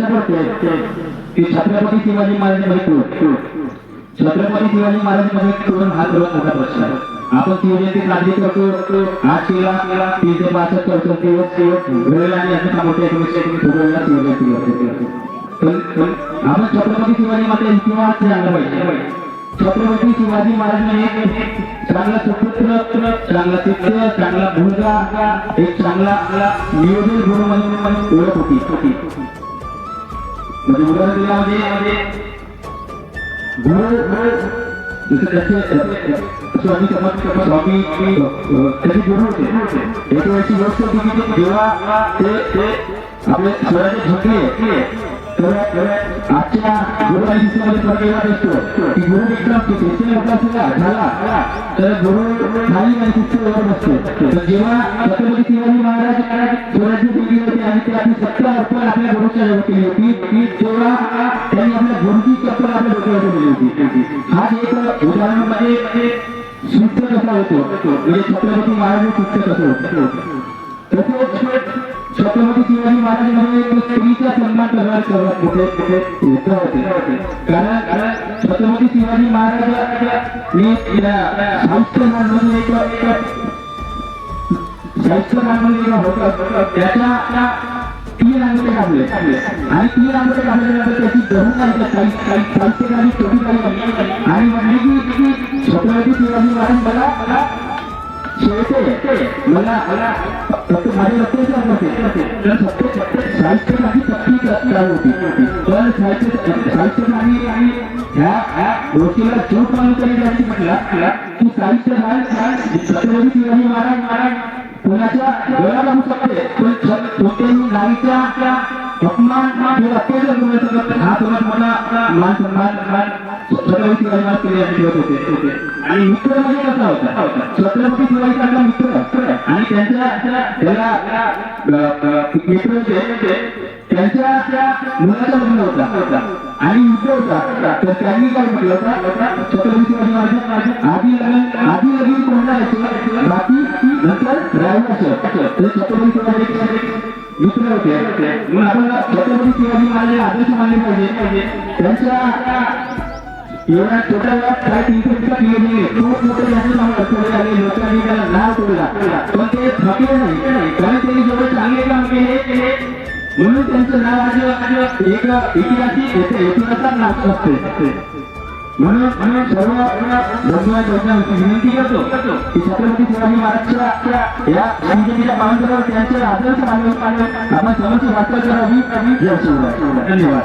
प्रश्न पडतो की छत्रपती शिवाजी महाराजांमध्ये छत्रपती शिवाजी महाराजांमध्ये कोण हा सर्वात मोठा प्रश्न आहे. आपण शिवजयंती साजरी करतो. आज केला 3 ते 65 दिवस घडलेला आणि अशा मोठ्या वेळेला शिवजयंती करतो. पण आपण छत्रपती शिवाजी महाराजांचा इतिहास जाणला पाहिजे. छत्रपती शिवाजी महाराजांनी एक चांगला सुपुत्र, चांगला शिक्षक, चांगला मुलगा, एक चांगला नियोजन गुरु म्हणून ओळख होती. म्हणजे उदाहरण दिल्यामध्ये गुरु जसं त्याचे स्वामी स्वामी त्याचे गुरु होते. एक वेळची गोष्ट होती की जेव्हा ते आपले स्वराज्य झुकले तर आजच्या गुरु आणि शिष्यामध्ये फरक एवढा दिसतो की गुरु एकदम शिष्य झाला तर गुरु खाली आणि शिष्य वर बसतो. तर जेव्हा छत्रपती शिवाजी महाराज स्वराज्य दिली होती आणि ते आपली सत्ता अर्पण आपल्या गुरुच्या जवळ केली होती, तेव्हा त्यांनी आपल्या गुरुची चप्पल आपल्या डोक्यावर दिली होती. हा एक उदाहरण म्हणजे शिक्षक कसा होतो, म्हणजे छत्रपती महाराज शिक्षक कसं होतो. तसेच छत्रपती शिवाजी महाराजांमध्ये स्त्रीचा सन्मान करणारे सर्वात मोठे होते. कारण छत्रपती शिवाजी महाराज साहित्यमध्ये होता. त्याच्या 3 अंगठे काढले आणि 3 अंगठे काढल्यानंतर त्याची गहू साहित्यकारांनी छोटी काढली आणि म्हणले की छत्रपती शिवाजी महाराज मला मला फक्त माझ्या लक्षात साहित्यकाची सक्ती होती. पण साहित्यकारांनी ह्या गोष्टीला चूक मानून तरी त्यांनी म्हटलं की साहित्य छत्रपती शिवाजी महाराज कोणाच्या गळा लागू शकते, पण कोणत्याही नारीच्या अपमान किंवा अत्याचार करू शकत हा सर्वात मोठा मान सन्मान छत्रपती शिवाजी महाराज केले होते. आणि मित्र म्हणजे कसा होता, छत्रपती शिवाजी महाराज मित्र आणि त्याला मित्र होते त्यांच्या मुलाचा लग्न होता आणि युद्ध होता. तर त्यांनी काय म्हटलं होता, छत्रपती शिवाजी महाराज आधी लगीन कोणाला बाकी नंतर राहायचं. तर छत्रपती शिवाजी मित्र होते. मग आपण छत्रपती शिवाजी महाराज आदर्श मानले पाहिजे. त्यांच्या एवढा छोट्या वेळात काय 300 किलोमीटर खूप मोठे त्यांचे नाव लक्षात आले. लोकांनी त्याला नाव ठेवला पण ते थकले नाही, कारण त्यांनी जेवढे चांगले काम केले म्हणून त्यांचं नाव आज एक इतिहासात नाव असते. म्हणून सर्व बंधूंना विनंती करतो की छत्रपती शिवाजी महाराजच्या या शिवजयंतीच्या पावनपणावर त्यांचे आदर्श मानून आपण समस्त वाटचाल करावी. जय शिवराय. धन्यवाद.